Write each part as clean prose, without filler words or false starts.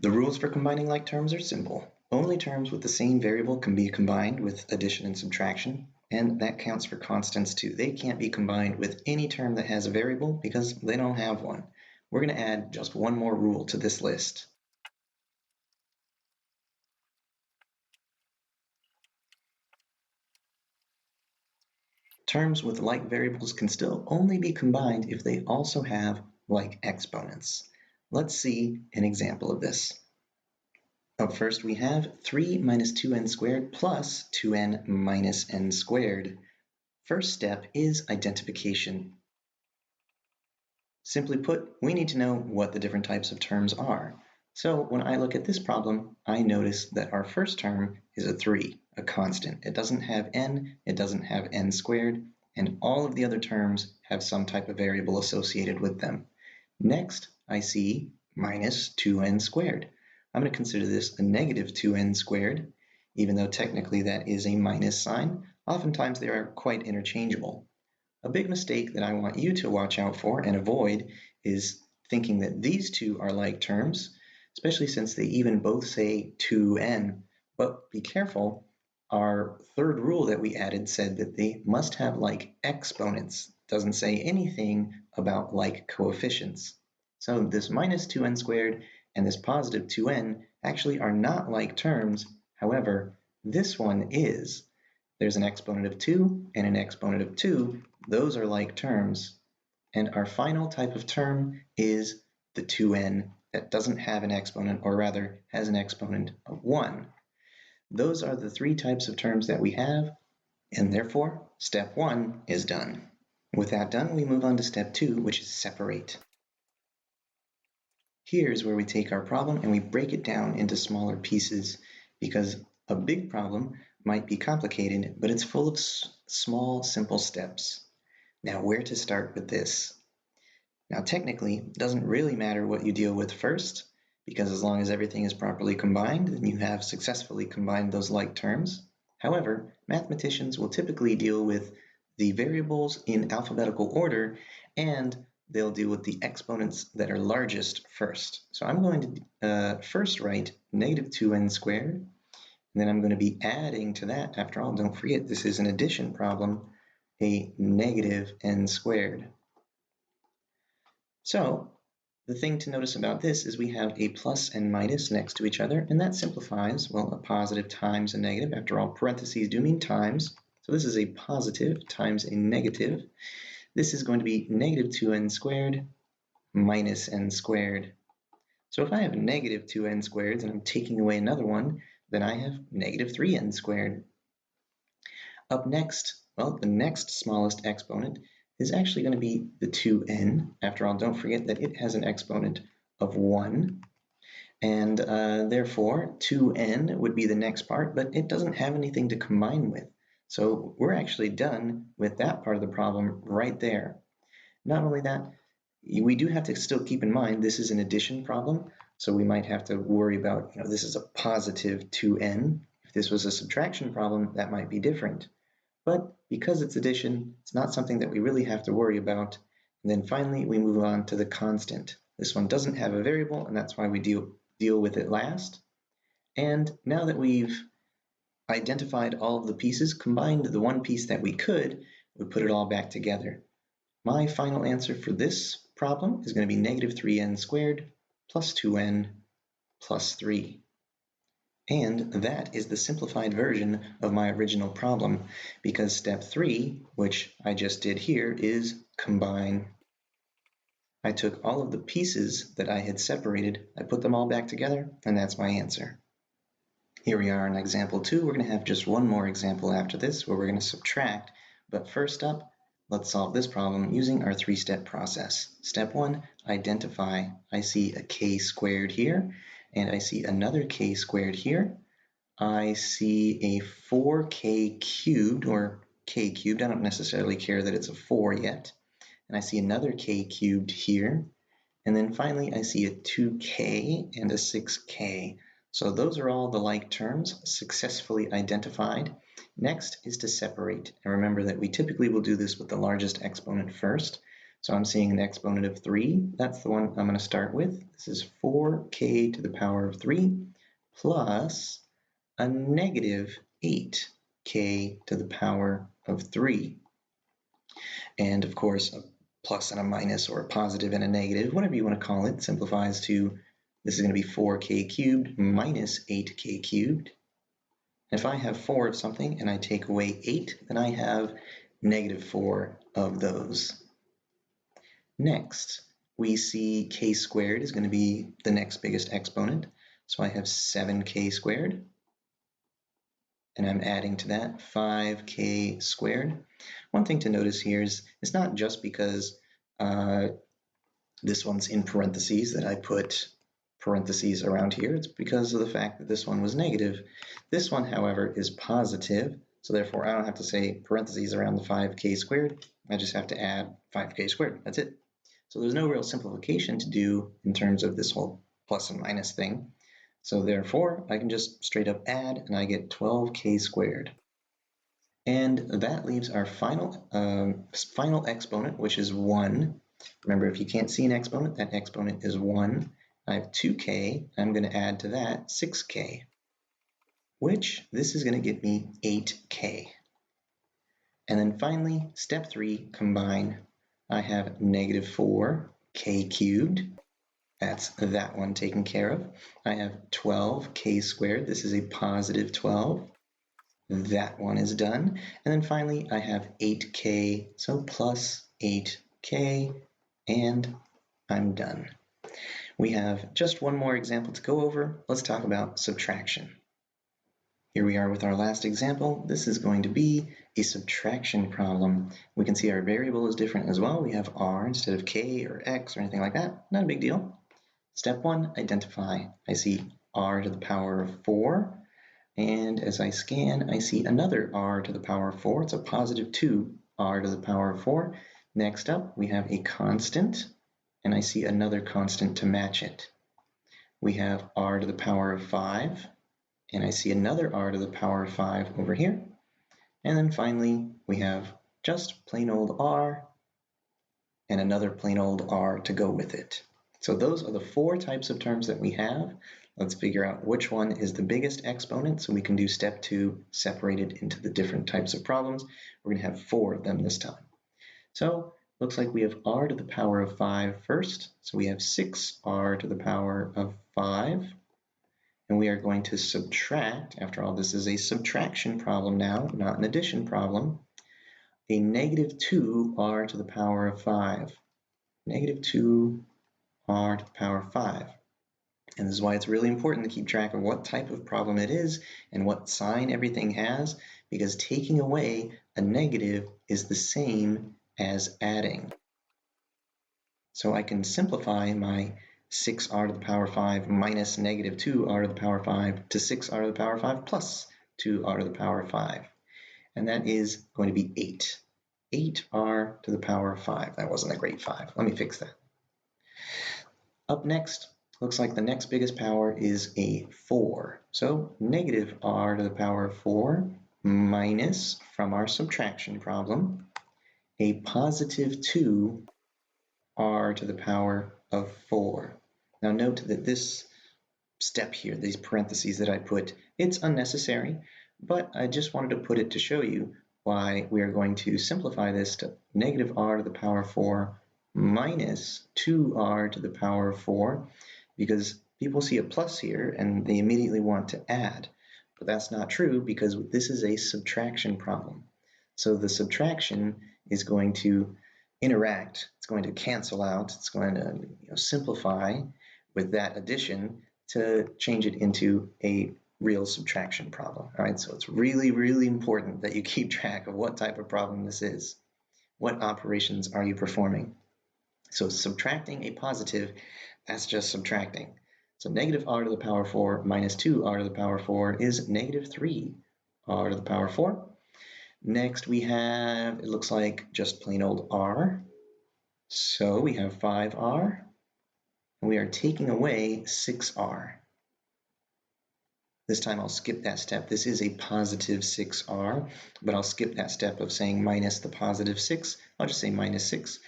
The rules for combining like terms are simple. Only terms with the same variable can be combined with addition and subtraction, and that counts for constants too. They can't be combined with any term that has a variable because they don't have one. We're going to add just one more rule to this list. Terms with like variables can still only be combined if they also have like exponents. Let's see an example of this. Up first we have 3 minus 2n squared plus 2n minus n squared. First step is identification. Simply put, we need to know what the different types of terms are. So when I look at this problem, I notice that our first term is a 3, a constant. It doesn't have n, it doesn't have n squared, and all of the other terms have some type of variable associated with them. Next, I see minus 2n squared. I'm going to consider this a negative 2n squared, even though technically that is a minus sign. Oftentimes they are quite interchangeable. A big mistake that I want you to watch out for and avoid is thinking that these two are like terms, especially since they even both say 2n. But be careful, our third rule that we added said that they must have like exponents. It doesn't say anything about like coefficients. So this minus 2n squared and this positive 2n actually are not like terms. However, this one is. There's an exponent of 2 and an exponent of 2. Those are like terms. And our final type of term is the 2n that doesn't have an exponent, or rather has an exponent of 1. Those are the three types of terms that we have, and therefore step 1 is done. With that done, we move on to step 2, which is separate. Here's where we take our problem and we break it down into smaller pieces, because a big problem might be complicated, but it's full of small, simple steps. Now, where to start with this? Now, technically, it doesn't really matter what you deal with first, because as long as everything is properly combined, then you have successfully combined those like terms. However, mathematicians will typically deal with the variables in alphabetical order, and they'll deal with the exponents that are largest first. So I'm going to first write negative 2n squared, and then I'm going to be adding to that. After all, don't forget, this is an addition problem, a negative n squared. So the thing to notice about this is we have a plus and minus next to each other, and that simplifies, well, a positive times a negative. After all, parentheses do mean times. So this is a positive times a negative. This is going to be negative 2n squared minus n squared. So if I have negative 2n squareds and I'm taking away another one, then I have negative 3n squared. Up next, well, the next smallest exponent is actually going to be the 2n. After all, don't forget that it has an exponent of 1. And therefore, 2n would be the next part, but it doesn't have anything to combine with. So we're actually done with that part of the problem right there. Not only that, we do have to still keep in mind this is an addition problem, so we might have to worry about, this is a positive 2n. If this was a subtraction problem, that might be different. But because it's addition, it's not something that we really have to worry about. And then finally, we move on to the constant. This one doesn't have a variable, and that's why we deal with it last. And now that we've identified all of the pieces, combined the one piece that we could, we put it all back together. My final answer for this problem is going to be negative 3n squared plus 2n plus 3. And that is the simplified version of my original problem, because step 3, which I just did here, is combine. I took all of the pieces that I had separated, I put them all back together, and that's my answer. Here we are in example 2. We're going to have just one more example after this where we're going to subtract, but first up, let's solve this problem using our 3-step process. Step 1, identify. I see a k squared here, and I see another k squared here. I see a 4k cubed, or k cubed. I don't necessarily care that it's a 4 yet. And I see another k cubed here. And then finally, I see a 2k and a 6k. So those are all the like terms successfully identified. Next is to separate. And remember that we typically will do this with the largest exponent first. So I'm seeing an exponent of 3. That's the one I'm going to start with. This is 4k to the power of 3 plus a negative 8k to the power of 3. And of course, a plus and a minus, or a positive and a negative, whatever you want to call it, simplifies to, this is going to be 4k cubed minus 8k cubed. If I have 4 of something and I take away 8, then I have negative 4 of those. Next, we see k squared is going to be the next biggest exponent. So I have 7k squared. And I'm adding to that 5k squared. One thing to notice here is it's not just because this one's in parentheses that I put parentheses around here. It's because of the fact that this one was negative. This one, however, is positive. So therefore, I don't have to say parentheses around the 5k squared. I just have to add 5k squared. That's it. So there's no real simplification to do in terms of this whole plus and minus thing. So therefore, I can just straight up add, and I get 12k squared. And that leaves our final exponent, which is 1. Remember, if you can't see an exponent, that exponent is 1. I have 2k. I'm going to add to that 6k, which this is going to get me 8k. And then finally, step 3, combine. I have negative 4k cubed. That's that one taken care of. I have 12k squared. This is a positive 12. That one is done. And then finally, I have 8k, so plus 8k, and I'm done. We have just one more example to go over. Let's talk about subtraction. Here we are with our last example. This is going to be a subtraction problem. We can see our variable is different as well. We have r instead of k or x or anything like that. Not a big deal. Step 1, identify. I see r to the power of 4. And as I scan, I see another r to the power of 4. It's a positive 2 r to the power of 4. Next up, we have a constant, and I see another constant to match it. We have r to the power of 5, and I see another r to the power of 5 over here. And then finally, we have just plain old r and another plain old r to go with it. So those are the 4 types of terms that we have. Let's figure out which one is the biggest exponent so we can do step 2 separated into the different types of problems. We're going to have 4 of them this time. So looks like we have r to the power of 5 first. So we have 6r to the power of 5. And we are going to subtract, after all, this is a subtraction problem now, not an addition problem, a negative 2r to the power of 5. Negative 2r to the power of 5. And this is why it's really important to keep track of what type of problem it is and what sign everything has, because taking away a negative is the same as adding. So I can simplify my 6r to the power 5 minus negative 2r to the power 5 to 6r to the power 5 plus 2r to the power 5. And that is going to be 8. 8r to the power 5. That wasn't a great 5. Let me fix that. Up next, looks like the next biggest power is a 4. So negative r to the power of 4 minus, from our subtraction problem, a positive 2 r to the power of 4. Now note that this step here, these parentheses that I put, it's unnecessary, but I just wanted to put it to show you why we are going to simplify this to negative r to the power of 4 minus 2r to the power of 4, because people see a plus here and they immediately want to add. But that's not true, because this is a subtraction problem. So the subtraction is going to interact, it's going to cancel out, it's going to simplify with that addition to change it into a real subtraction problem. All right, so it's really, really important that you keep track of what type of problem this is. What operations are you performing? So subtracting a positive, that's just subtracting. So negative r to the power 4 minus 2r to the power 4 is negative 3r to the power 4. Next we have, it looks like just plain old r. So we have 5r, and we are taking away 6r. This time I'll skip that step. This is a positive 6r, but I'll skip that step of saying minus the positive 6 I'll just say minus 6.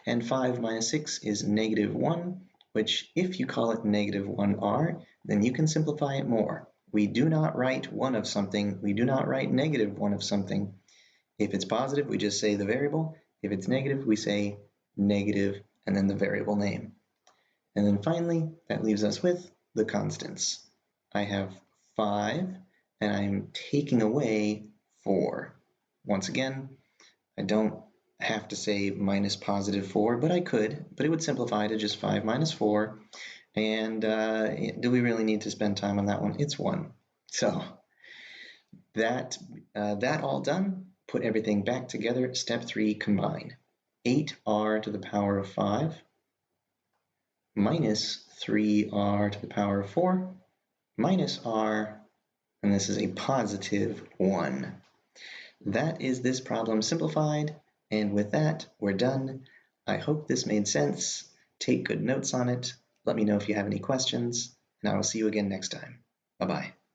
And 5 minus 6 is negative 1, which if you call it negative 1r, then you can simplify it more. We do not write 1 of something. We do not write negative 1 of something. If it's positive, we just say the variable. If it's negative, we say negative and then the variable name. And then finally, that leaves us with the constants. I have 5, and I'm taking away 4. Once again, I don't have to say minus positive 4, but I could, but it would simplify to just 5 minus 4. And do we really need to spend time on that one? It's 1. So that all done, put everything back together. Step 3, combine. 8r to the power of 5 minus 3r to the power of 4 minus r, and this is a positive 1. That is this problem simplified, and with that, we're done. I hope this made sense. Take good notes on it. Let me know if you have any questions, and I will see you again next time. Bye-bye.